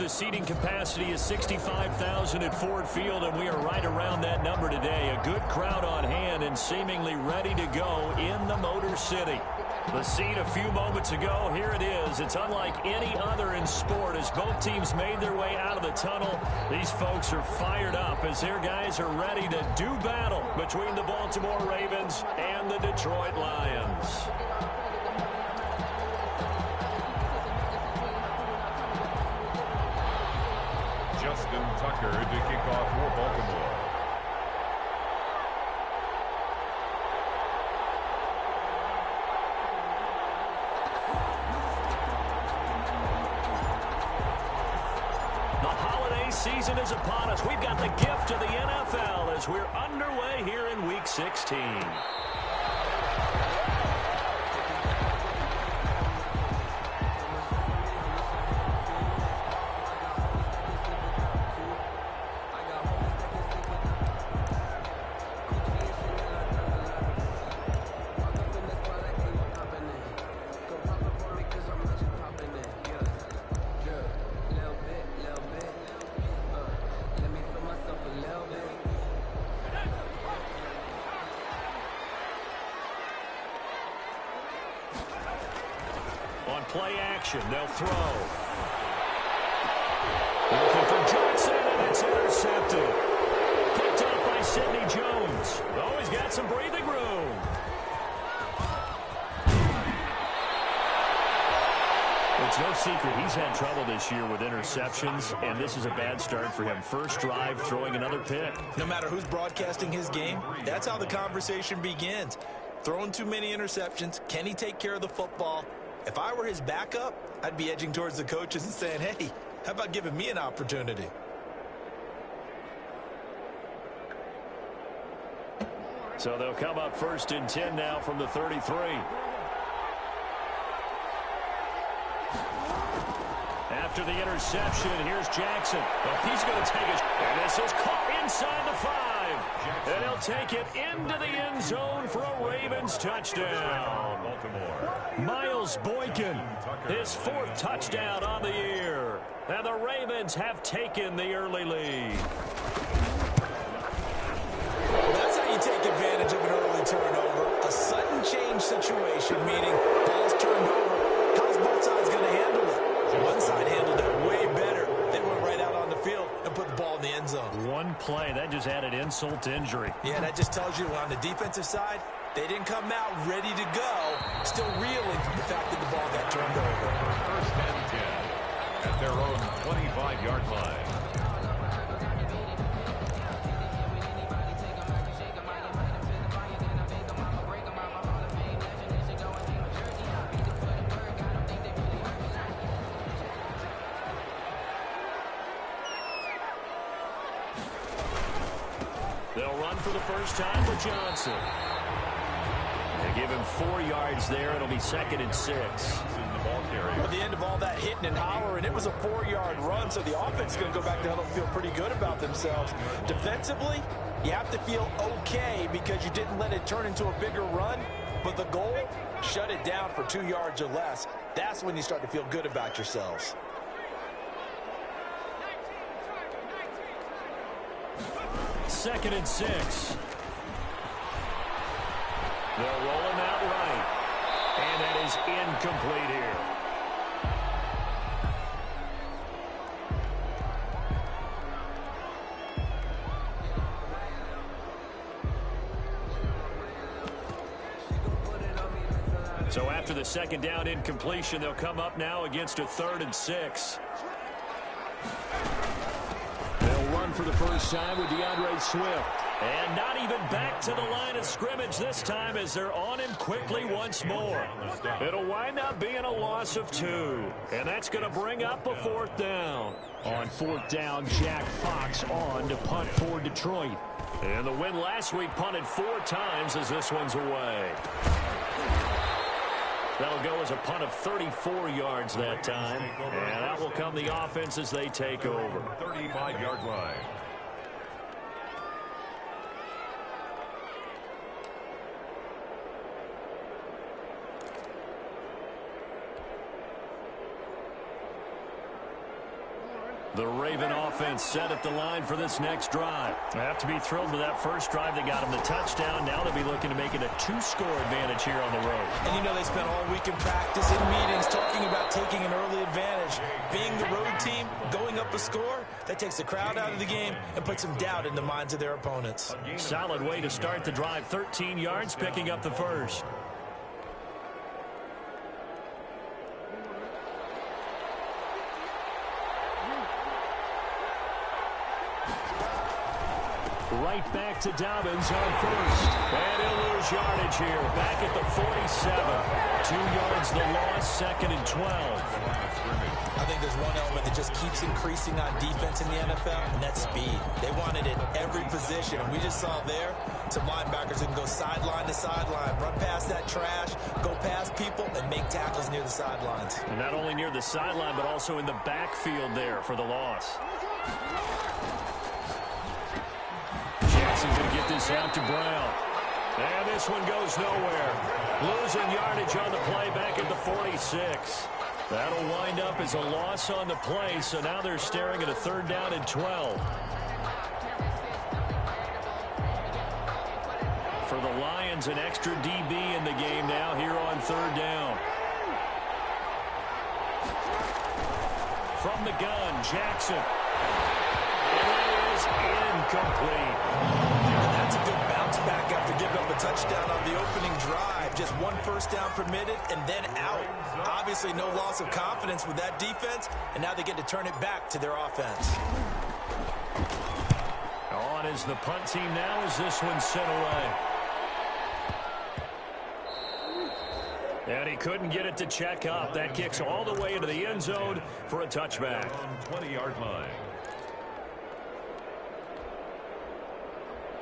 The seating capacity is 65,000 at Ford Field, and we are right around that number today. A good crowd on hand and seemingly ready to go in the Motor City. The scene a few moments ago, here it is. It's unlike any other in sport. As both teams made their way out of the tunnel, these folks are fired up as their guys are ready to do battle between the Baltimore Ravens and the Detroit Lions. Justin Tucker to kick off for Baltimore. Season is upon us. We've got the gift of the NFL as we're underway here in Week 16. Play action. They'll throw. Looking for Johnson, and it's intercepted. Picked up by Sidney Jones. Oh, he's got some breathing room. It's no secret he's had trouble this year with interceptions, and this is a bad start for him. First drive, throwing another pick. No matter who's broadcasting his game, that's how the conversation begins. Throwing too many interceptions. Can he take care of the football? If I were his backup, I'd be edging towards the coaches and saying, hey, how about giving me an opportunity? So they'll come up 1st and 10 now from the 33. After the interception, here's Jackson. Oh, he's going to take it. And this is caught inside the 5. And he'll take it into the end zone for a Ravens touchdown. Miles Boykin, his 4th touchdown on the year. And the Ravens have taken the early lead. That's how you take advantage of an early turnover. A sudden change situation, meaning ball's turned over. How's both sides going to handle it? One side handled it way better. They went right out on the field and put the ball in the end zone. One play, that just added insult to injury. Yeah, that just tells you on the defensive side, they didn't come out ready to go, still reeling from the fact that the ball got turned over. 1st and 10 at their own 25-yard line. They'll run for the first time with Johnson. They give him 4 yards there. It'll be 2nd and 6. At the end of all that hitting and hollering, it was a 4-yard run, so the offense is going to go back to huddle and feel pretty good about themselves. Defensively, you have to feel okay because you didn't let it turn into a bigger run, but the goal, shut it down for 2 yards or less. That's when you start to feel good about yourselves. Second and 6. They'll roll him out right. And that is incomplete here. So after the 2nd down incompletion, they'll come up now against a 3rd and 6. They'll run for the first time with DeAndre Swift. And not even back to the line of scrimmage this time as they're on him quickly once more. It'll wind up being a loss of 2. And that's going to bring up a 4th down. On 4th down, Jack Fox on to punt for Detroit. And the win last week punted 4 times as this one's away. That'll go as a punt of 34 yards that time. And that will come the offense as they take over. 35-yard line. The Raven offense set at the line for this next drive. They have to be thrilled with that first drive that got them the touchdown. Now they'll be looking to make it a 2-score advantage here on the road. And you know they spent all week in practice, in meetings, talking about taking an early advantage. Being the road team, going up a score, that takes the crowd out of the game and puts some doubt in the minds of their opponents. Solid way to start the drive. 13 yards, picking up the first. Right back to Dobbins on first. And he'll lose yardage here. Back at the 47. 2 yards the loss, 2nd and 12. I think there's one element that just keeps increasing on defense in the NFL, and that's speed. They want it at every position, and we just saw there some linebackers who can go sideline to sideline, run past that trash, go past people, and make tackles near the sidelines. And not only near the sideline, but also in the backfield there for the loss. Jackson's going to get this out to Brown. And this one goes nowhere. Losing yardage on the play back at the 46. That'll wind up as a loss on the play, so now they're staring at a 3rd down and 12. For the Lions, an extra DB in the game now here on 3rd down. From the gun, Jackson. And it is incomplete. And that's a good bounce back after giving up a touchdown on the opening drive. Just 1 first down permitted and then out. Obviously no loss of confidence with that defense, and now they get to turn it back to their offense. On is the punt team now as this one's sent away. And he couldn't get it to check up. That kicks all the way into the end zone for a touchback. 20-yard line.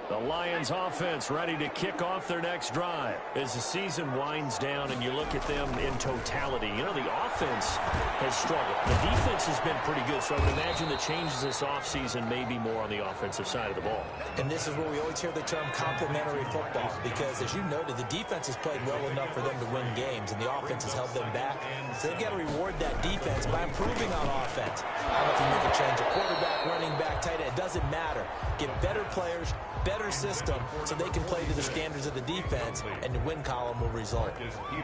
The Lions offense ready to kick off their next drive. As the season winds down and you look at them in totality, you know, the offense has struggled. The defense has been pretty good, so I would imagine the changes this offseason may be more on the offensive side of the ball. And this is where we always hear the term complementary football, because as you noted, the defense has played well enough for them to win games, and the offense has held them back. So they've got to reward that defense by improving on offense. I don't know if you make a change, a quarterback, running back, tight end, it doesn't matter. Get better players, better system, so they can play to the standards of the defense, and the win column will result.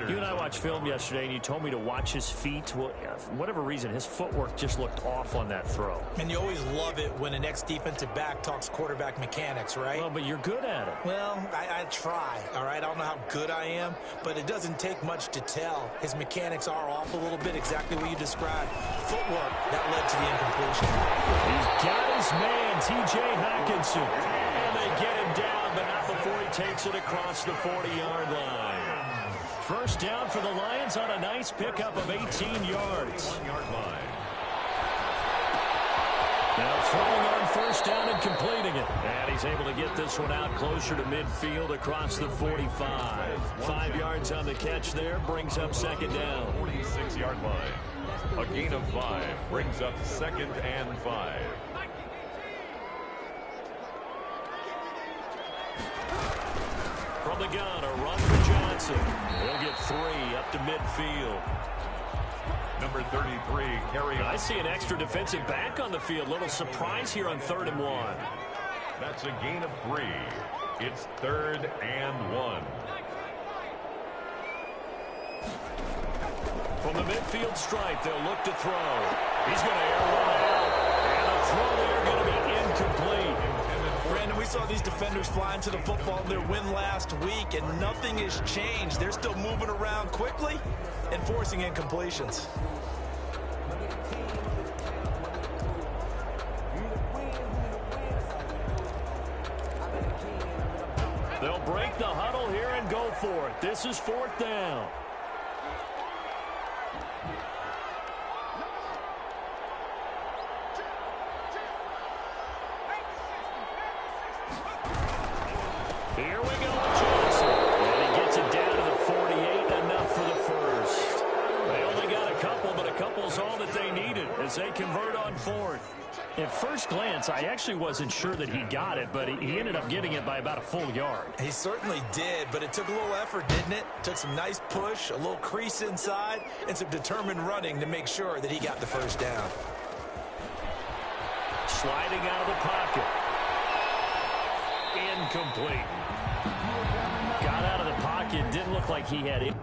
You and I watched film yesterday, and you told me to watch his feet. Well, for whatever reason, his footwork just looked off on that throw. And you always love it when an ex-defensive back talks quarterback mechanics, right? Well, but you're good at it. Well, I try, all right? I don't know how good I am, but it doesn't take much to tell. His mechanics are off a little bit, exactly what you described. Footwork, that led to the incompletion. He's got his man, T.J. Hockenson. And they get him down, but not before he takes it across the 40-yard line. First down for the Lions on a nice pickup of 18 yards. 1-yard line. Now throwing on first down and completing it. And he's able to get this one out closer to midfield across the 45. 5 yards on the catch there, brings up 2nd down. 46-yard line. A gain of 5 brings up 2nd and 5. From the gun, a run for Johnson. He'll get 3 up to midfield. Number 33, carry on. I see an extra defensive back on the field. Little surprise here on 3rd and 1. That's a gain of 3. It's 3rd and 1. From the midfield stripe, they'll look to throw. He's going to air one out. And the throw there going to be incomplete. Brandon, we saw these defenders flying to the football in their win last week, and nothing has changed. They're still moving around quickly and forcing incompletions. They'll break the huddle here and go for it. This is 4th down. Here we go with Johnson. And he gets it down to the 48, enough for the first. They only got a couple, but a couple's all that they needed as they convert on 4th. At first glance, I actually wasn't sure that he got it, but he ended up getting it by about a full yard. He certainly did, but it took a little effort, didn't it? Took some nice push, a little crease inside, and some determined running to make sure that he got the first down. sliding out of the pocket. Incomplete. Got out of the pocket. Didn't look like he had it.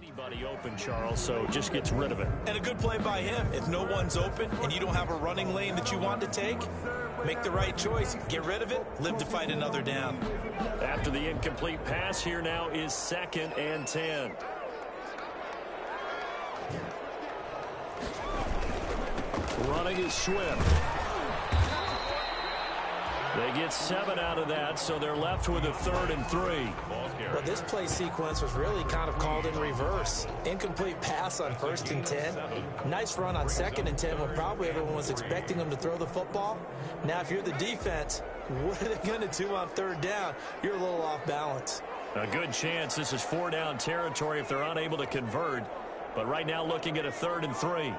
Anybody open, Charles, so just gets rid of it. And a good play by him. If no one's open and you don't have a running lane that you want to take, make the right choice. Get rid of it. Live to fight another down. After the incomplete pass, here now is 2nd and 10. Running is Swift. They get 7 out of that, so they're left with a 3rd and 3. Well, this play sequence was really kind of called in reverse. Incomplete pass on 1st and 10. Nice run on 2nd and 10 when probably everyone was expecting them to throw the football. Now, if you're the defense, what are they going to do on 3rd down? You're a little off balance. A good chance this is 4-down territory if they're unable to convert. But right now looking at a 3rd and 3.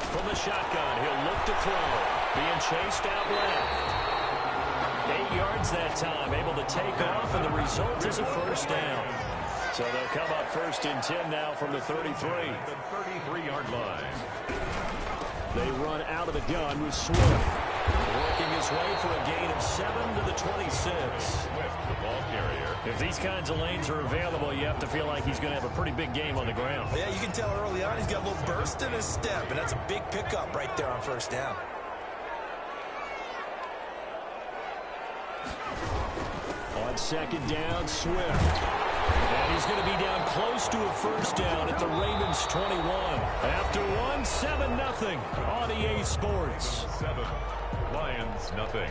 From the shotgun, he'll look to throw. Being chased out left. 8 yards that time, able to take off, and the result is a 1st down. So they'll come up 1st and 10 now from the 33. The 33-yard line. They run out of the gun with Swift. Working his way for a gain of 7 to the 26. Swift, the ball carrier. If these kinds of lanes are available, you have to feel like he's going to have a pretty big game on the ground. Yeah, you can tell early on he's got a little burst in his step, and that's a big pickup right there on 1st down. On 2nd down, Swift. And he's going to be down close to a 1st down at the Ravens 21. After one, 7-0 on EA Sports. 7, Lions nothing.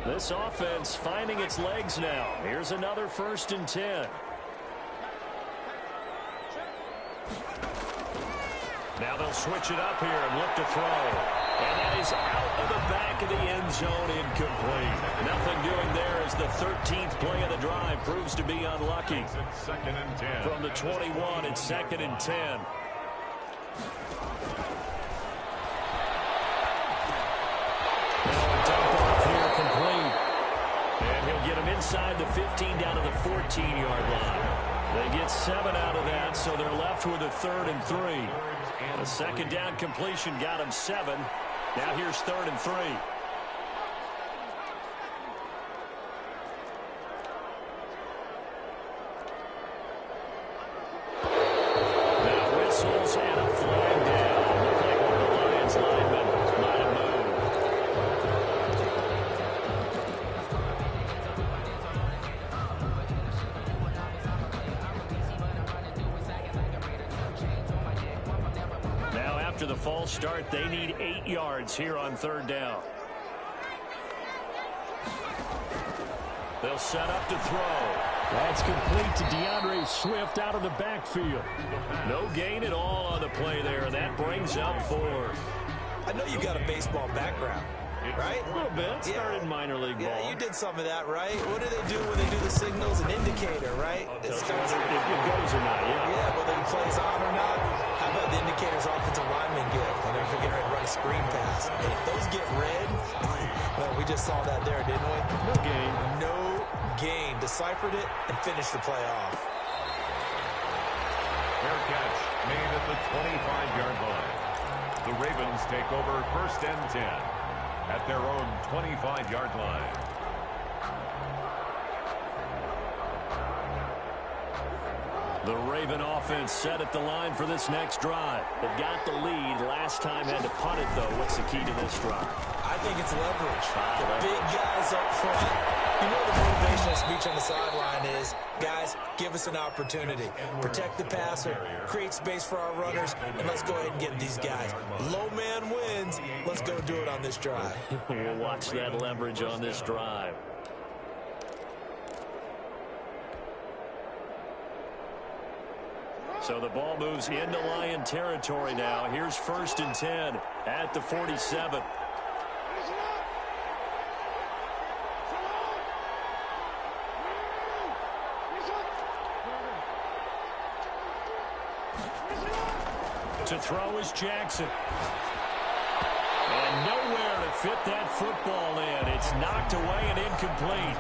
This offense finding its legs now. Here's another 1st and 10. Now they'll switch it up here and look to throw. And that is out of the back of the end zone, incomplete. Nothing doing there as the 13th play of the drive proves to be unlucky. It's 2nd and 10. From the 21, it's 2nd and 10. Inside the 15 down to the 14-yard line. They get 7 out of that, so they're left with a 3rd and 3. The 2nd down completion got them 7. Now here's 3rd and 3. Now whistles and a flag down. Looked like one of the Lions linemen might have moved. After the false start, they need 8 yards here on 3rd down. They'll set up to throw. That's complete to DeAndre Swift out of the backfield. No gain at all on the play there. That brings up 4th. I know you got a baseball background, right? A little bit. Started in minor league ball. Yeah, you did some of that, right? What do they do when they do the signals? An indicator, right? It goes or not, yeah. Yeah, whether he plays on or not. How about the indicators offensive linemen give when they're getting ready to run a screen pass? And if those get red, well, we just saw that there, didn't we? No gain. No gain. Deciphered it and finished the play off. Fair catch made at the 25-yard line. The Ravens take over 1st and 10 at their own 25-yard line. The Raven offense set at the line for this next drive. They've got the lead. Last time had to punt it, though. What's the key to this drive? I think it's leverage. The big guys up front. You know the motivational speech on the sideline is, guys, give us an opportunity. Protect the passer, create space for our runners, and let's go ahead and get these guys. Low man wins. Let's go do it on this drive. We'll watch that leverage on this drive. So the ball moves into Lion territory now. Here's 1st and 10 at the 47. To throw is Jackson. And nowhere to fit that football in. It's knocked away and incomplete.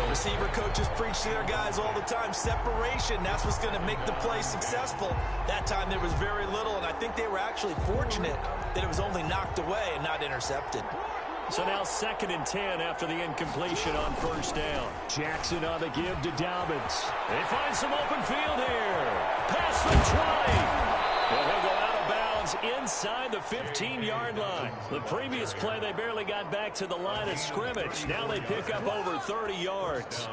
Receiver coaches preach to their guys all the time. Separation, that's what's going to make the play successful. That time there was very little, and I think they were actually fortunate that it was only knocked away and not intercepted. So now 2nd and 10 after the incompletion on 1st down. Jackson on the give to Dobbins. They find some open field here. Pass for 20. Well, he'll go out of bounds inside the 15-yard line. The previous play, they barely got back to the line of scrimmage. Now they pick up over 30 yards.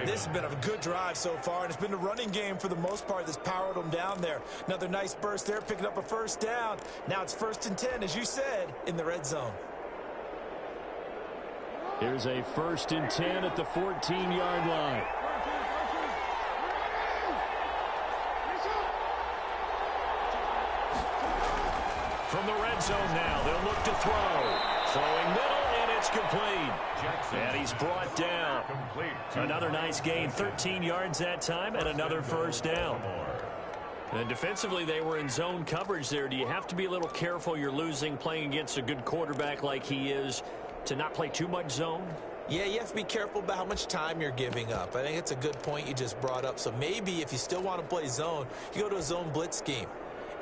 This has been a good drive so far, and it's been the running game for the most part that's powered them down there. Another nice burst there, picking up a 1st down. Now it's 1st and 10, as you said, in the red zone. Here's a 1st and 10 at the 14-yard line. From the red zone now, they'll look to throw. Throwing middle, and it's complete. And he's brought down. Another nice gain, 13 yards that time, and another 1st down. And defensively, they were in zone coverage there. Do you have to be a little careful? You're losing, playing against a good quarterback like he is, to not play too much zone? Yeah, you have to be careful about how much time you're giving up. I think it's a good point you just brought up. So maybe if you still want to play zone, you go to a zone blitz scheme.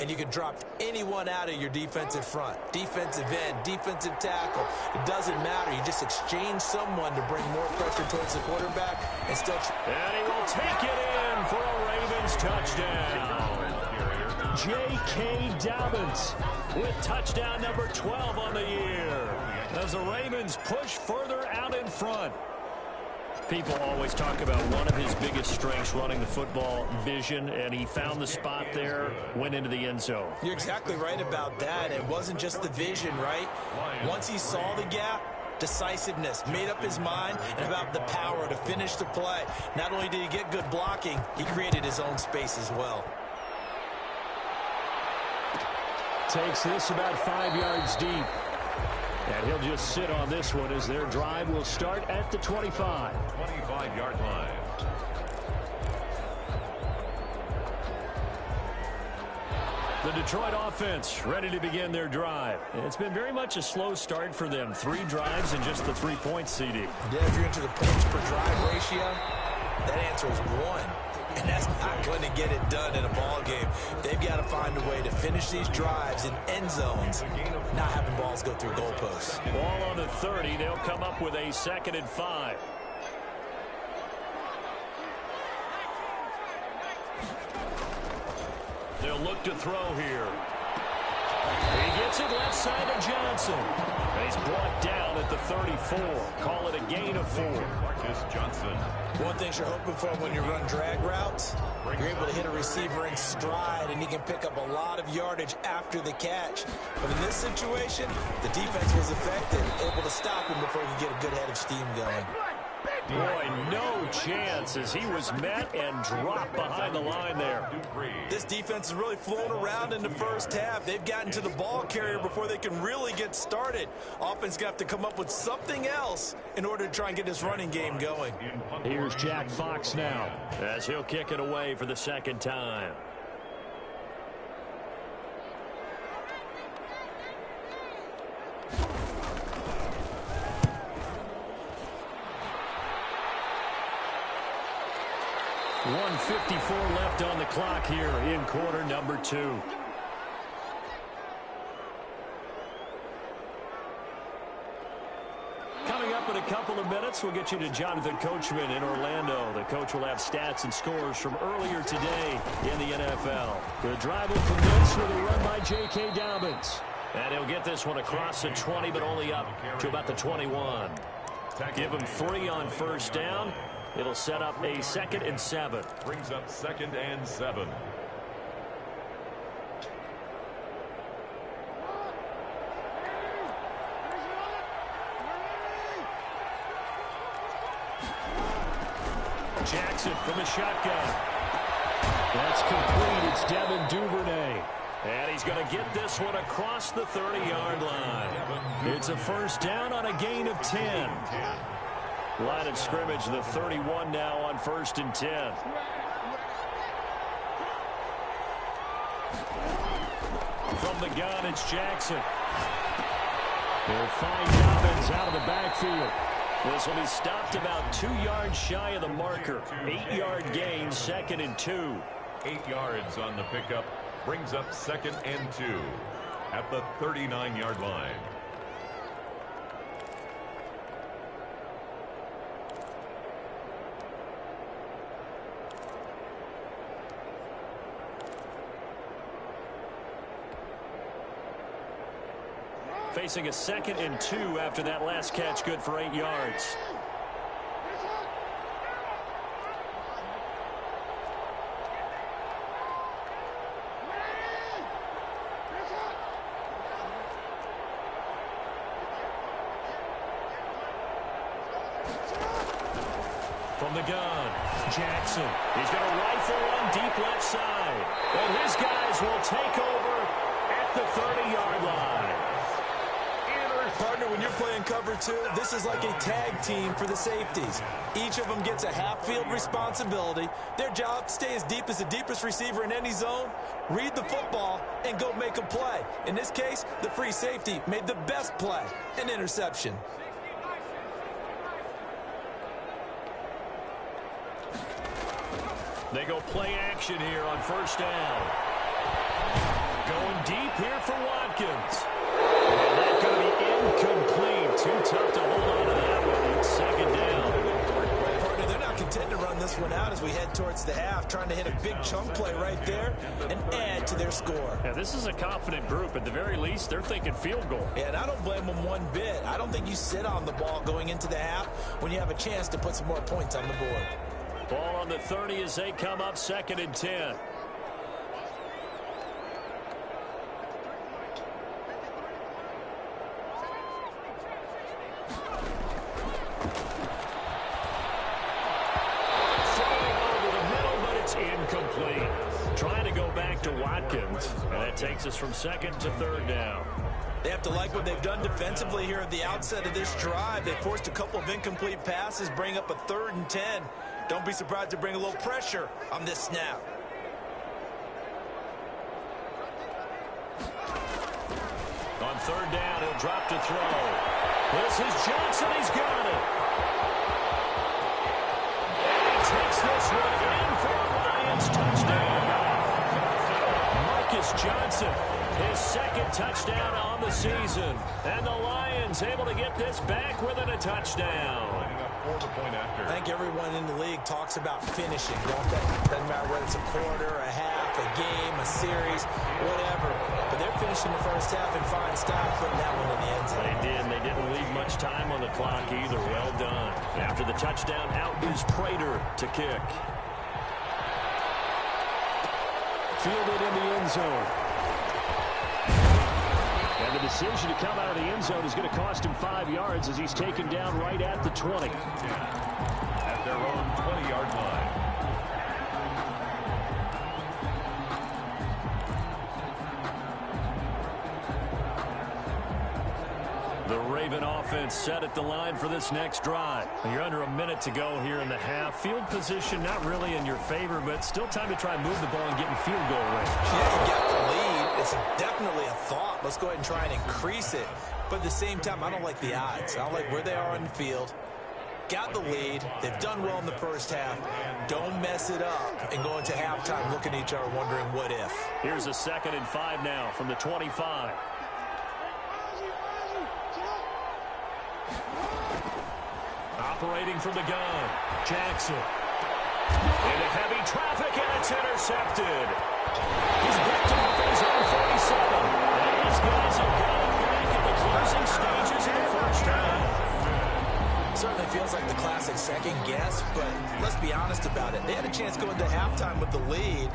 And you can drop anyone out of your defensive front. Defensive end, defensive tackle. It doesn't matter. You just exchange someone to bring more pressure towards the quarterback and still... And he will take it in for a Ravens touchdown. J.K. Dobbins with touchdown number 12 on the year. As the Ravens push further out in front. People always talk about one of his biggest strengths, running the football, vision, and he found the spot there, went into the end zone. You're exactly right about that. It wasn't just the vision, right? Once he saw the gap, decisiveness, made up his mind, and about the power to finish the play. Not only did he get good blocking, he created his own space as well. Takes this about 5 yards deep. And he'll just sit on this one as their drive will start at the 25. 25-yard line. The Detroit offense ready to begin their drive. It's been very much a slow start for them. 3 drives and just the 3 points, CD. Yeah, if you're into the points per drive ratio, that answer is 1. And that's not going to get it done in a ball game. They've got to find a way to finish these drives in end zones, not having balls go through goalposts. Ball on the 30. They'll come up with a 2nd and 5. They'll look to throw here. He gets it left side of Johnson. He's brought down at the 34. Call it a gain of 4. Marcus Johnson. One thing you're hoping for when you run drag routes, you're able to hit a receiver in stride, and he can pick up a lot of yardage after the catch. But in this situation, the defense was effective, able to stop him before he could get a good head of steam going. Boy, no chance as he was met and dropped behind the line there. This defense has really flown around in the first half. They've gotten to the ball carrier before they can really get started. Offense got to come up with something else in order to try and get this running game going. Here's Jack Fox now as he'll kick it away for the 2nd time. .154 left on the clock here in quarter number 2. Coming up in a couple of minutes, we'll get you to Jonathan Coachman in Orlando. The coach will have stats and scores from earlier today in the NFL. The drive will commence with a run by J.K. Dobbins. And he'll get this one across the 20, but only up to about the 21. Give him 3 on first down. It'll set up a 2nd and 7. Brings up 2nd and 7. Jackson from the shotgun. That's complete. It's Devin Duvernay. And he's going to get this one across the 30-yard line. It's a first down on a gain of 10. Line of scrimmage, the 31 now on 1st and 10. From the gun, it's Jackson. They'll find Dobbins out of the backfield. This will be stopped about 2 yards shy of the marker. 8-yard gain, 2nd and 2. 8 yards on the pickup. Brings up 2nd and 2 at the 39-yard line. Facing a 2nd and 2 after that last catch, good for 8 yards. From the gun, Jackson. He's going to rifle one deep left side. And his guys will take over at the 30-yard line. Partner, when you're playing cover 2, this is like a tag team for the safeties. Each of them gets a half-field responsibility. Their job, stay as deep as the deepest receiver in any zone, read the football, and go make a play. In this case, the free safety made the best play, an interception. They go play action here on first down. Going deep here for Watkins. And that's going to be incomplete. Too tough to hold on to that one. It's 2nd down. Partner, they're not content to run this one out as we head towards the half, trying to hit a big chunk play right there and add to their score. Yeah, this is a confident group. At the very least, they're thinking field goal. Yeah, and I don't blame them one bit. I don't think you sit on the ball going into the half when you have a chance to put some more points on the board. Ball on the 30 as they come up 2nd and 10. Incomplete. Trying to go back to Watkins, and that takes us from 2nd to 3rd down. They have to like what they've done defensively here at the outset of this drive. They forced a couple of incomplete passes, bring up a 3rd and 10. Don't be surprised to bring a little pressure on this snap. On 3rd down, he'll drop to throw. This is Johnson. He's got it. And he takes this one in for a Lions touchdown. Marcus Johnson, his 2nd touchdown on the season. And the Lions able to get this back within a touchdown. I think everyone in the league talks about finishing, don't they? Doesn't matter whether it's a quarter, a half, a game, a series, whatever. But they're finishing the first half in fine style, putting that one in the end zone. They did, and they didn't leave much time on the clock either. Well done. After the touchdown, out is Prater to kick. Fielded in the end zone. And the decision to come out of the end zone is going to cost him 5 yards as he's taken down right at the 20. At their own 20-yard line. The Raven offense set at the line for this next drive. You're under a minute to go here in the half. Field position not really in your favor, but still time to try and move the ball and get in field goal range. Yeah, you got the lead. It's definitely a thought. Let's go ahead and try and increase it. But at the same time, I don't like the odds. I don't like where they are on the field. Got the lead. They've done well in the first half. Don't mess it up and go into halftime looking at each other wondering what if. Here's a 2nd and 5 now from the 25. Operating from the gun, Jackson. Into heavy traffic, and it's intercepted. He's picked off at his own 47. And these guys have got it back at the closing stages of the first half. Certainly feels like the classic second guess, but let's be honest about it. They had a chance going to halftime with the lead.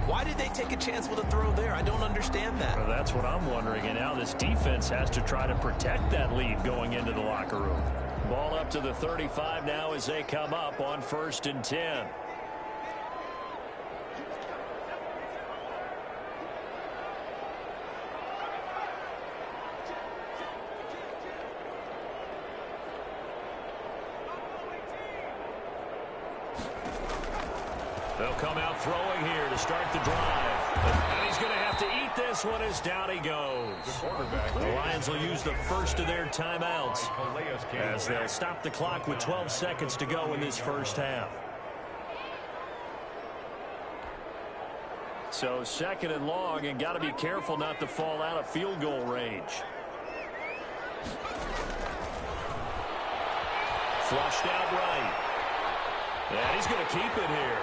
Why did they take a chance with a throw there? I don't understand that. Well, that's what I'm wondering, and now this defense has to try to protect that lead going into the locker room. Ball up to the 35 now as they come up on 1st and 10. They'll come out throwing here to start the drive. And he's going to have to eat this one as down he goes. The Lions will use the first of their timeouts as they'll stop the clock with 12 seconds to go in this first half. So 2nd and long, and got to be careful not to fall out of field goal range. Flushed out right. And he's going to keep it here.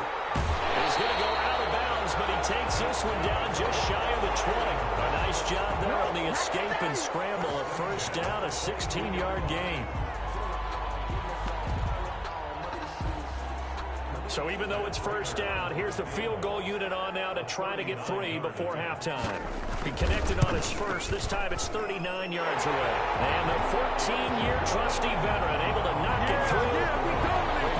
He's going to go out of bounds, but he takes this one down just shy of the 20. A nice job there on the escape and scramble. A first down, a 16-yard gain. So even though it's first down, here's the field goal unit on now to try to get 3 before halftime. He connected on his first. This time it's 39 yards away. And the 14-year trusty veteran able to knock it through.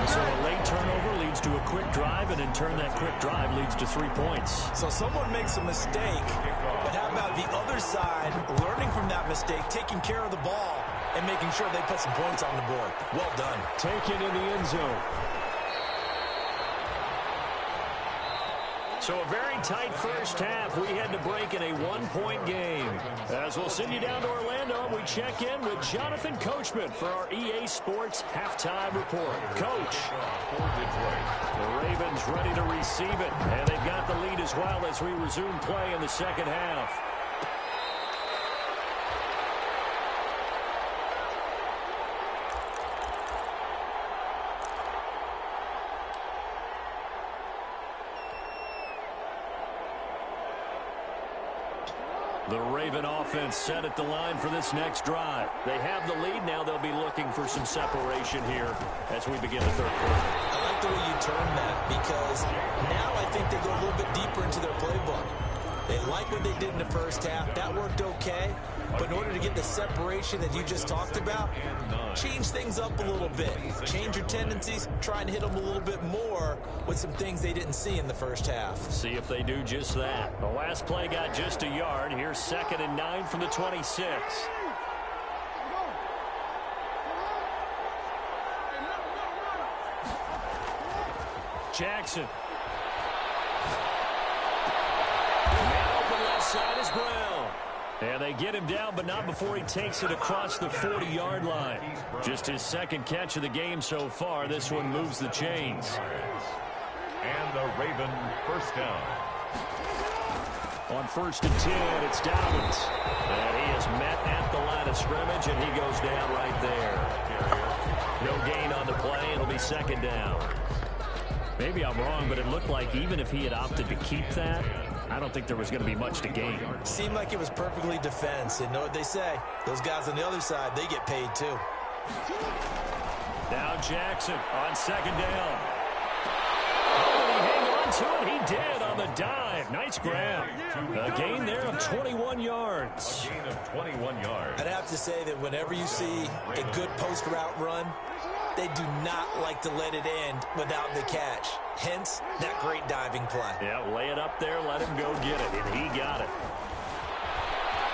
So a late turnover leads to a quick drive, and in turn that quick drive leads to 3 points. So someone makes a mistake, but how about the other side learning from that mistake, taking care of the ball, and making sure they put some points on the board? Well done. Taken in the end zone. So a very tight first half. We had to break in a 1-point game. As we'll send you down to Orlando, we check in with Jonathan Coachman for our EA Sports Halftime Report. Coach. The Ravens ready to receive it, and they've got the lead as well as we resume play in the second half. The Raven offense set at the line for this next drive. They have the lead. Now they'll be looking for some separation here as we begin the third quarter. I like the way you term that, because now I think they go a little bit deeper into their playbook. They like what they did in the first half. That worked okay. But in order to get the separation that you just talked about, change things up a little bit. Change your tendencies. Try and hit them a little bit more with some things they didn't see in the first half. See if they do just that. The last play got just a yard. Here's 2nd and 9 from the 26. Jackson. Now open left side is Brown. And they get him down, but not before he takes it across the 40-yard line. Just his second catch of the game so far. This one moves the chains. And the Raven first down. On 1st and 10, it's Dobbins. And he is met at the line of scrimmage, and he goes down right there. No gain on the play. It'll be 2nd down. Maybe I'm wrong, but it looked like even if he had opted to keep that, I don't think there was going to be much to gain. Seemed like it was perfectly defense. And know what they say? Those guys on the other side, they get paid too. Now Jackson on 2nd down. Oh, did he hang on to it? He did on the dive. Nice grab. A gain there of 21 yards. A gain of 21 yards. I'd have to say that whenever you see a good post route run, they do not like to let it end without the catch. Hence, that great diving play. Yeah, lay it up there, let him go get it, and he got it.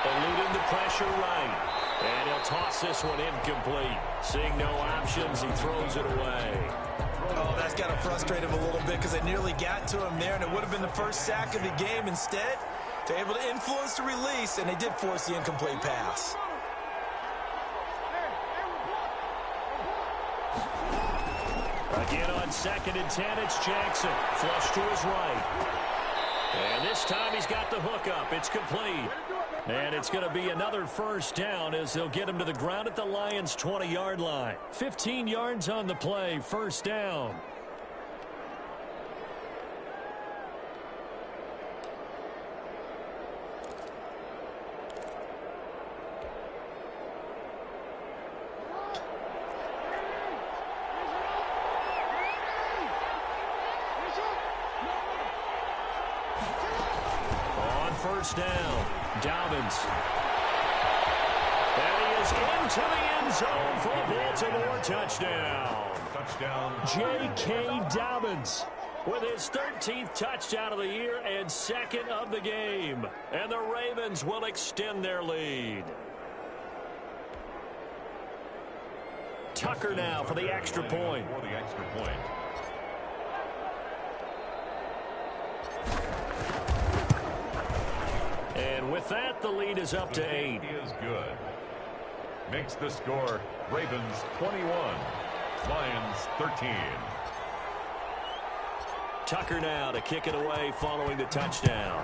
Eluding the pressure right. And he'll toss this one incomplete. Seeing no options, he throws it away. Oh, that's got to frustrate him a little bit because they nearly got to him there, and it would have been the first sack of the game. Instead, they're able to influence the release, and they did force the incomplete pass. Again on 2nd and 10, it's Jackson. Flush to his right. And this time he's got the hook up. It's complete. And it's going to be another first down as they'll get him to the ground at the Lions' 20-yard line. 15 yards on the play, first down. First down, Dobbins. And he is into the end zone for a Baltimore touchdown. Touchdown. J.K. Dobbins with his 13th touchdown of the year and second of the game. And the Ravens will extend their lead. Tucker now for the extra point. For the extra point. And with that, the lead is up to 8. He is good. Makes the score Ravens 21, Lions 13. Tucker now to kick it away following the touchdown.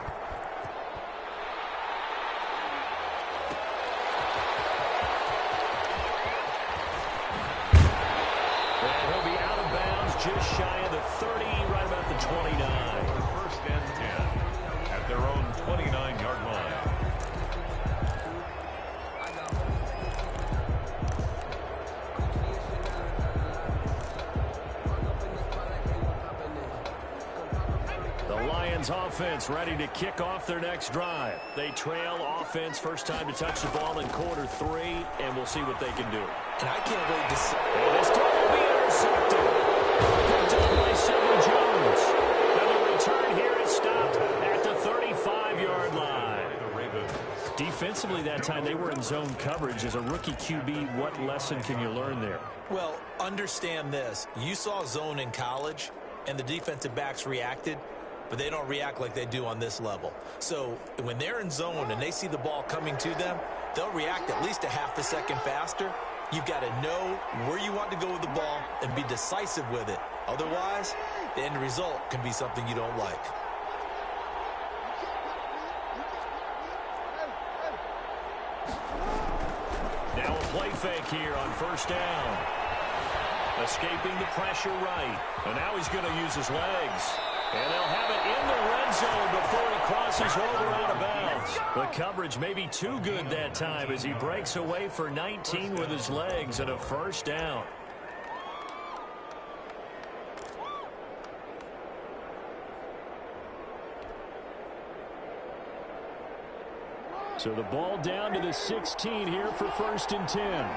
And he'll be out of bounds just shy of the 30, right about the 29. First and 10 at their own 29-yard line. Offense ready to kick off their next drive. They trail offense, first time to touch the ball in quarter 3, and we'll see what they can do. And I can't wait to see. And this time will be intercepted. Picked up by Sidney Jones. And the return here is stopped at the 35-yard line. Defensively that time, they were in zone coverage. As a rookie QB, what lesson can you learn there? Well, understand this. You saw zone in college, and the defensive backs reacted. But they don't react like they do on this level. So when they're in zone and they see the ball coming to them, they'll react at least a half a second faster. You've got to know where you want to go with the ball and be decisive with it. Otherwise, the end result can be something you don't like. Now a play fake here on first down. Escaping the pressure right. And now he's going to use his legs. And they'll have it in the red zone before he crosses over out of bounds. The coverage may be too good that time as he breaks away for 19 with his legs and a first down. So the ball down to the 16 here for first and 10.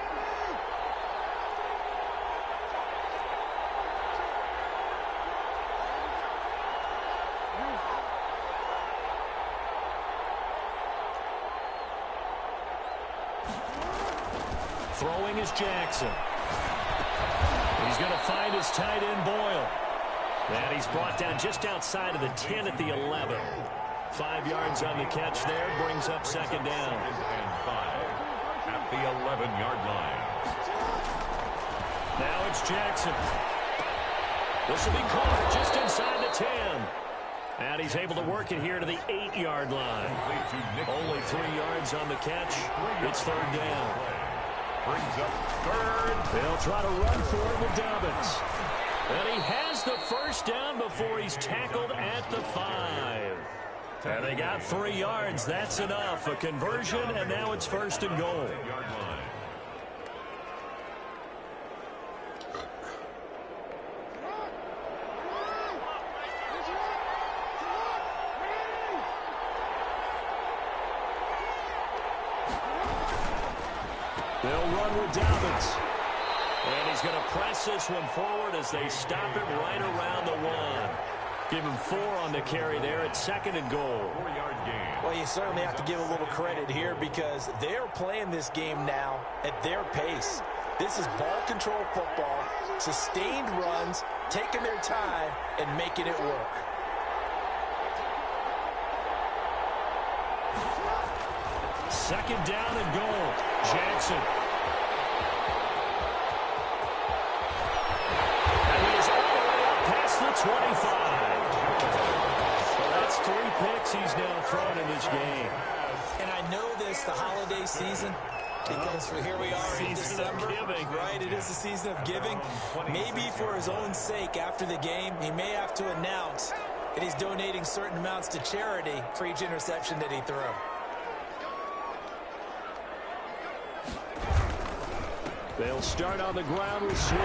Throwing is Jackson. He's going to find his tight end Boyle. And he's brought down just outside of the 10 at the 11. 5 yards on the catch there, brings up second down. And 5 at the 11-yard line. Now it's Jackson. This will be caught just inside the 10. And he's able to work it here to the 8-yard line. Only 3 yards on the catch. It's third down. Brings up third. They'll try to run for it with Dobbins. And he has the first down before he's tackled at the 5. And they got 3 yards. That's enough. A conversion, and now it's first and goal. They'll run with Dobbins. And he's going to press this one forward as they stop it right around the 1. Give him 4 on the carry there at second and goal. 4-yard gain. Well, you certainly have to give a little credit here because they're playing this game now at their pace. This is ball control football, sustained runs, taking their time, and making it work. Second down and goal. Jackson. And he is all the way up past the 25. So that's 3 picks he's now thrown in this game. And I know this, the holiday season, because here we are in December, right? It is the season of giving. Maybe for his own sake, after the game, he may have to announce that he's donating certain amounts to charity for each interception that he threw. They'll start on the ground with Swift.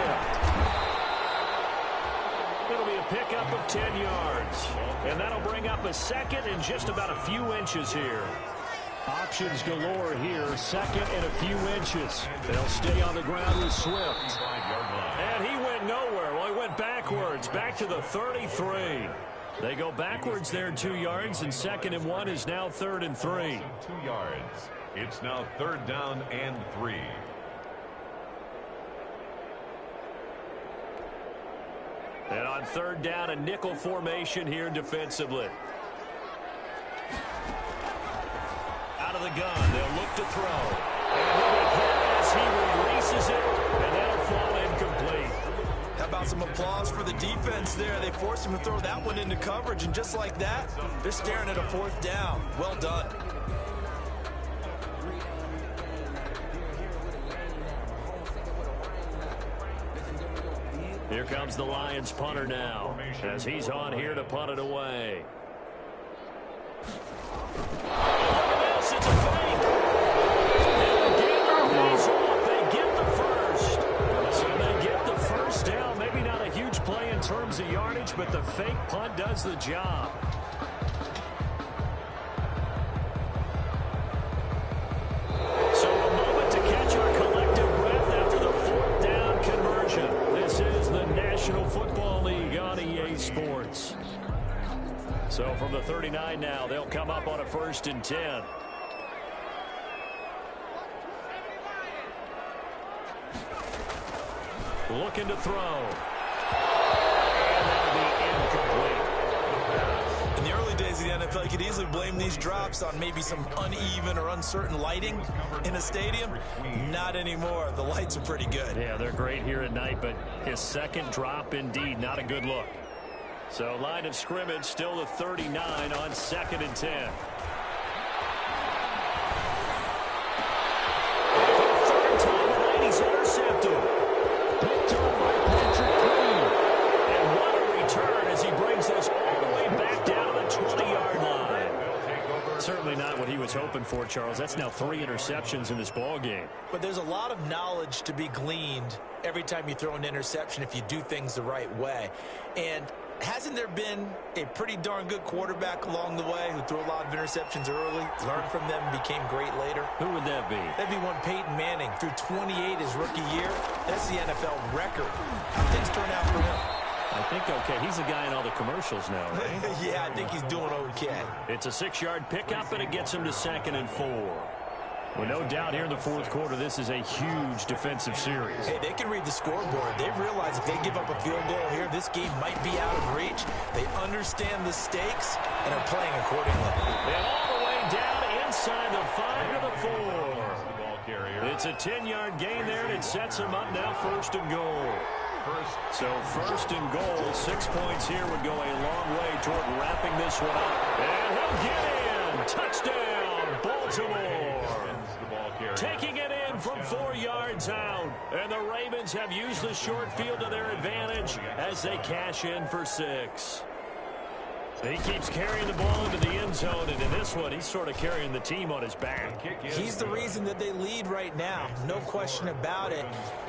It'll be a pickup of 10 yards. And that'll bring up a second and just about a few inches here. Options galore here, second and a few inches. They'll stay on the ground with Swift. And he went nowhere. Well, he went backwards, back to the 33. They go backwards there 2 yards, and 2nd and 1 is now 3rd and 3. 2 yards. It's now 3rd down and 3. And on 3rd down, a nickel formation here defensively. Out of the gun, they'll look to throw. And he'll be hit as he releases it, and that'll fall incomplete. How about some applause for the defense there? They forced him to throw that one into coverage, and just like that, they're staring at a 4th down. Well done. Here comes the Lions punter now, as he's on here to punt it away. This, it's a fake. And the gainer pays off. They get the first. So they get the first down. Maybe not a huge play in terms of yardage, but the fake punt does the job. So a moment to catch our collective breath after the 4th down conversion. This is the National Football League on EA Sports. So from the 39 now, they'll come up on a 1st and 10. Looking to throw. And that'll be incomplete. In the early days of the NFL, you could easily blame these drops on maybe some uneven or uncertain lighting in a stadium. Not anymore. The lights are pretty good. Yeah, they're great here at night, but his 2nd drop, indeed, not a good look. So line of scrimmage still the 39 on 2nd and 10. For the 3rd time tonight, he's intercepted. Picked up by Patrick Queen. And what a return as he brings us all the way back down to the 20-yard line. Certainly not what he was hoping for, Charles. That's now 3 interceptions in this ball game. But there's a lot of knowledge to be gleaned every time you throw an interception if you do things the right way. And hasn't there been a pretty darn good quarterback along the way who threw a lot of interceptions early, learned from them, became great later? Who would that be? That'd be one Peyton Manning. Threw 28 his rookie year. That's the NFL record. How things turn out for him? I think okay. He's the guy in all the commercials now, right? Yeah, I think he's doing okay. It's a 6-yard pickup, and it gets him to 2nd and 4. Well, no doubt here in the 4th quarter, this is a huge defensive series. Hey, they can read the scoreboard. They realize if they give up a field goal here, this game might be out of reach. They understand the stakes and are playing accordingly. And all the way down inside the 5 to the 4. It's a 10-yard gain there, and it sets them up now 1st and goal. So 1st and goal, 6 points here would go a long way toward wrapping this one up. And he'll get in. Touchdown, Baltimore. Taking it in from 4 yards out. And the Ravens have used the short field to their advantage as they cash in for 6. He keeps carrying the ball into the end zone, and in this one, he's sort of carrying the team on his back. He's the reason that they lead right now. No question about it.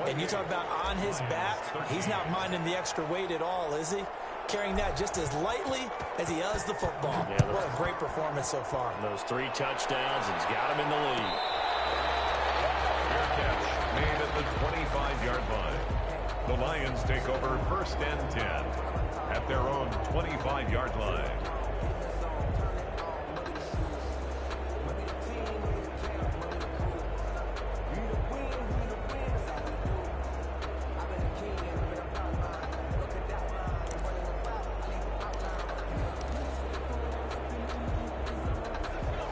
And you talk about on his back, he's not minding the extra weight at all, is he? Carrying that just as lightly as he does the football. Yeah, what a great performance so far. Those 3 touchdowns, and he's got him in the lead. Fair catch made at the 25-yard line. The Lions take over 1st and 10 at their own 25-yard line.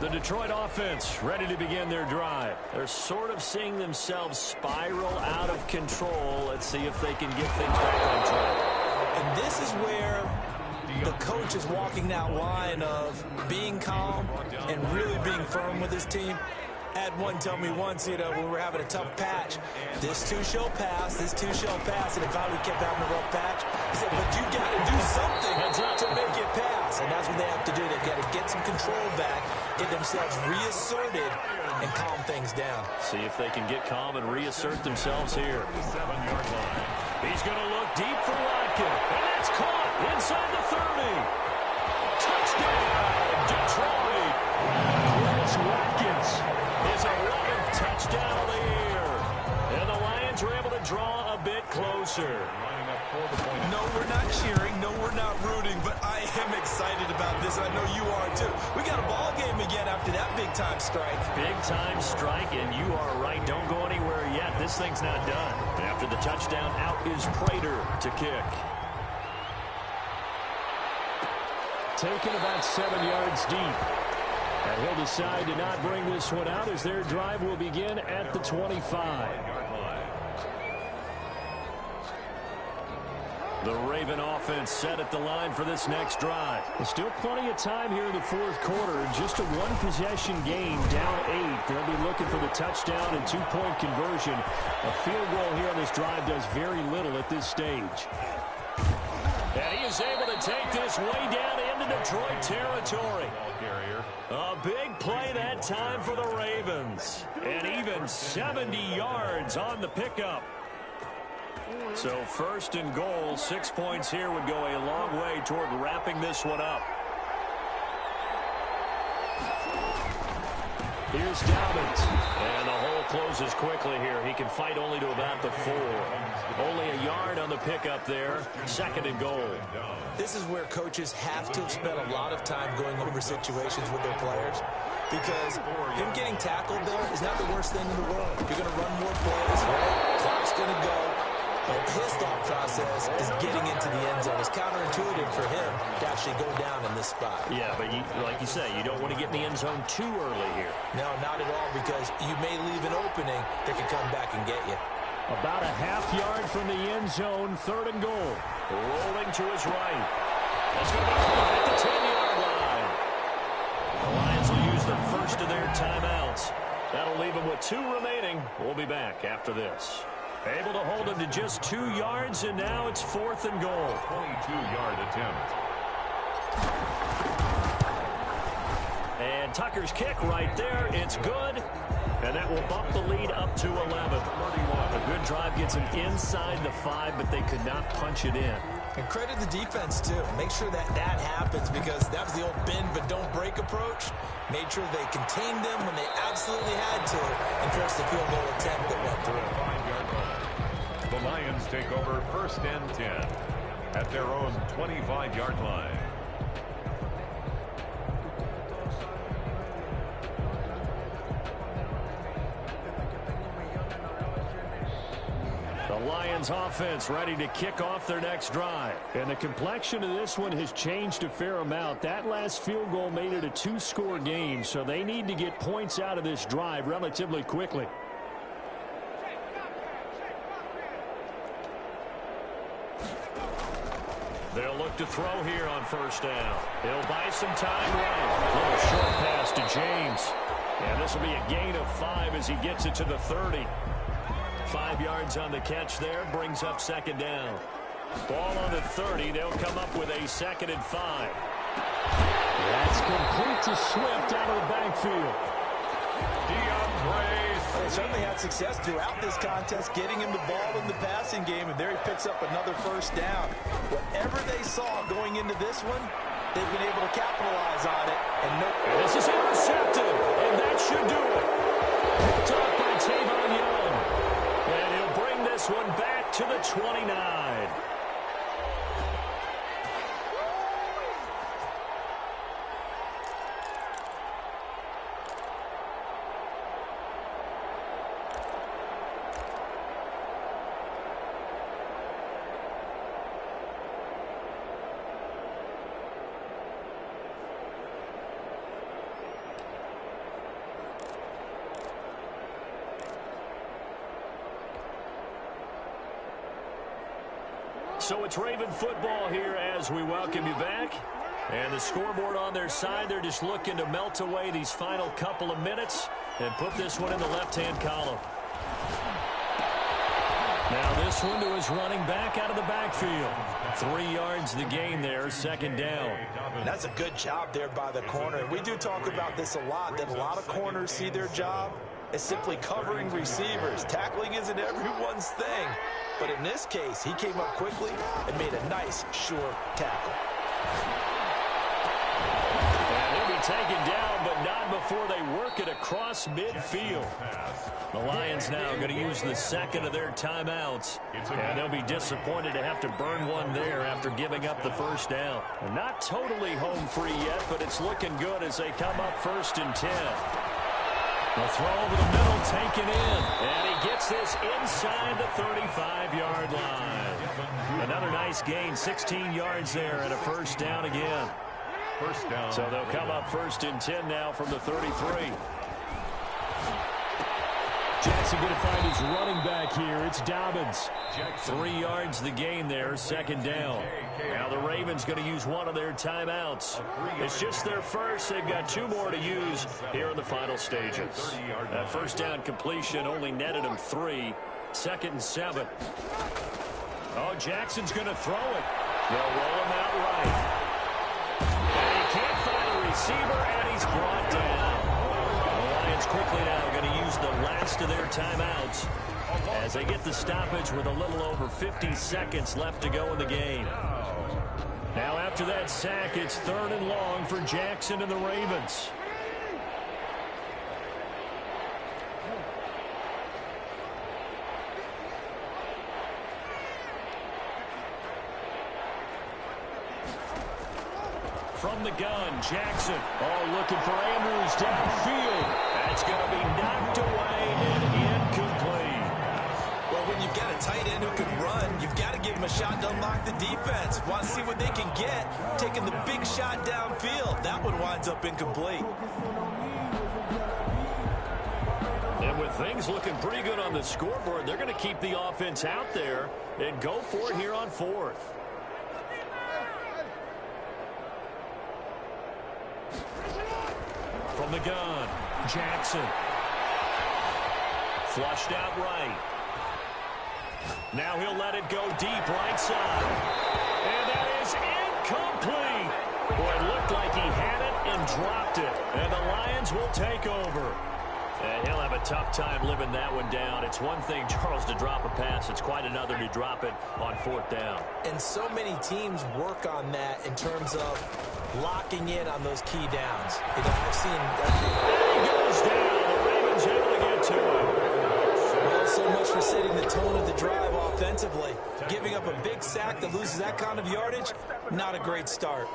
The Detroit offense ready to begin their drive. They're sort of seeing themselves spiral out of control. Let's see if they can get things back on track. And this is where the coach is walking that line of being calm and really being firm with his team. I had one tell me once, when we were having a tough patch, this too shall pass, and if finally we kept having a rough patch, he said, but you got to do something to make it pass, and that's what they have to do. They've got to get some control back, get themselves reasserted, and calm things down. See if they can get calm and reassert themselves here. 7-yard line. He's going to look deep for Watkins, and that's caught inside the 30. Touchdown, Detroit. Chris Watkins. His 11th touchdown of the year. And the Lions are able to draw a bit closer. Lining up for the point. No, we're not cheering. No, we're not rooting. But I am excited about this. I know you are, too. We got a ball game again after that big-time strike. Big-time strike, and you are right. Don't go anywhere yet. This thing's not done. After the touchdown, out is Prater to kick. Taken about 7 yards deep. And he'll decide to not bring this one out as their drive will begin at the 25. The Raven offense set at the line for this next drive. There's still plenty of time here in the fourth quarter. Just a one-possession game, down 8. They'll be looking for the touchdown and two-point conversion. A field goal here on this drive does very little at this stage. And he is able to take this way down into Detroit territory. A big play that time for the Ravens. And even 70 yards on the pickup. So first and goal, 6 points here would go a long way toward wrapping this one up. Here's Dalvin. And the hole closes quickly here. He can fight only to about the 4. Only a yard on the pickup there. Second and goal. This is where coaches have to have spent a lot of time going over situations with their players, because him getting tackled there is not the worst thing in the world. You're going to run more plays, right? Clock's going to go. But his thought process is getting into the end zone. It's counterintuitive for him to actually go down in this spot. Yeah, but like you say, you don't want to get in the end zone too early here. No, not at all, because you may leave an opening that can come back and get you. About a half yard from the end zone, third and goal. Rolling to his right. That's going to be caught at the 10-yard line. The Lions will use the first of their timeouts. That'll leave them with 2 remaining. We'll be back after this. Able to hold him to just 2 yards, and now it's fourth and goal. 22-yard attempt. And Tucker's kick right there. It's good. And that will bump the lead up to 11. A good drive gets him inside the 5, but they could not punch it in. And credit the defense, too. Make sure that happens, because that was the old bend but don't break approach. Made sure they contained them when they absolutely had to and forced the field goal attempt that went through. The Lions take over first and 10 at their own 25-yard line. The Lions offense ready to kick off their next drive. And the complexion of this one has changed a fair amount. That last field goal made it a 2-score game, so they need to get points out of this drive relatively quickly. They'll look to throw here on first down. He'll buy some time right. A little short pass to James. And this will be a gain of 5 as he gets it to the 30. 5 yards on the catch there, brings up second down. Ball on the 30, they'll come up with a second and 5. That's complete to Swift out of the backfield. They certainly had success throughout this contest, getting him the ball in the passing game, and there he picks up another first down. Whatever they saw going into this one, they've been able to capitalize on it. And this is intercepted, and that should do it. Picked up by Tavon Young. And he'll bring this one back to the 29. So it's Raven football here as we welcome you back. And the scoreboard on their side, they're just looking to melt away these final couple of minutes and put this one in the left-hand column. Now this one to his running back out of the backfield. 3 yards the gain there, second down. That's a good job there by the corner. We do talk about this a lot, that a lot of corners see their job as simply covering receivers. Tackling isn't everyone's thing. But in this case, he came up quickly and made a nice, sure tackle. And he'll be taken down, but not before they work it across midfield. The Lions now going to use the second of their timeouts. And they'll be disappointed to have to burn one there after giving up the first down. Not totally home free yet, but it's looking good as they come up 1st and 10. The throw over the middle taken in. And he gets this inside the 35-yard line. Another nice gain, 16 yards there and a first down again. First down. So they'll come up 1st and 10 now from the 33. Jackson going to find his running back here. It's Dobbins. 3 yards the gain there, second down. Now the Ravens going to use one of their timeouts. It's just their first. They've got 2 more to use here in the final stages. That first down completion only netted him 3. 2nd and 7. Oh, Jackson's going to throw it. They'll roll him out right. And he can't find a receiver, and he's brought down. The Lions quickly now going to use the last of their timeouts as they get the stoppage with a little over 50 seconds left to go in the game. Now after that sack, it's 3rd and long for Jackson and the Ravens. From the gun, Jackson. Oh, looking for Andrews downfield. That's going to be knocked away and incomplete. Well, when you've got a tight end who can run, you've got to give him a shot to unlock the defense. Want to see what they can get, taking the big shot downfield. That one winds up incomplete. And with things looking pretty good on the scoreboard, they're going to keep the offense out there and go for it here on 4th. From the gun, Jackson. Flushed out right. Now he'll let it go deep right side. And that is incomplete. Boy, it looked like he had it and dropped it. And the Lions will take over. And he'll have a tough time living that one down. It's one thing, Charles, to drop a pass. It's quite another to drop it on 4th down. And so many teams work on that in terms of locking in on those key downs. You know, I've seen that. There he goes down. The Ravens able to get to him. Well, so much for setting the tone of the drive offensively. Giving up a big sack that loses that kind of yardage, not a great start.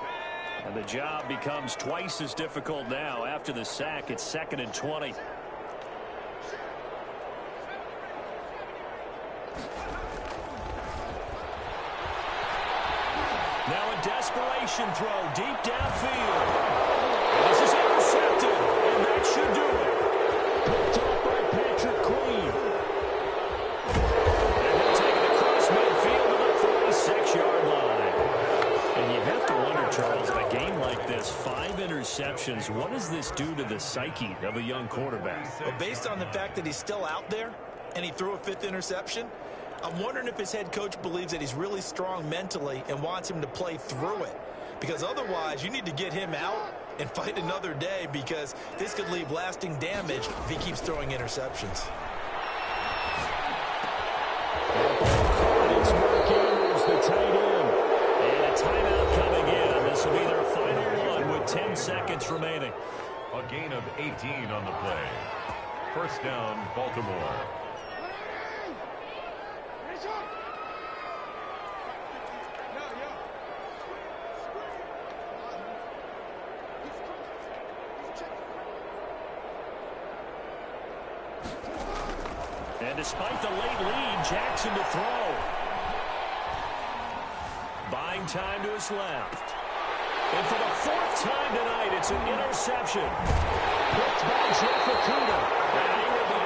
And the job becomes twice as difficult now. After the sack, it's 2nd and 20. Now a desperation throw deep downfield. And this is intercepted, and that should do it. Picked up by Patrick Queen. And he'll take it across midfield to the 46-yard line. And you have to wonder, Charles, a game like this, 5 interceptions, what does this do to the psyche of a young quarterback? Well, based on the fact that he's still out there and he threw a 5th interception, I'm wondering if his head coach believes that he's really strong mentally and wants him to play through it. Because otherwise, you need to get him out and fight another day, because this could leave lasting damage if he keeps throwing interceptions. It's Mark Andrews, the tight end. And a timeout coming in. This will be their final one with 10 seconds remaining. A gain of 18 on the play. First down, Baltimore. And despite the late lead, Jackson to throw. Buying time to his left. And for the 4th time tonight, it's an interception. Picked by Jeff Okudah. And he will be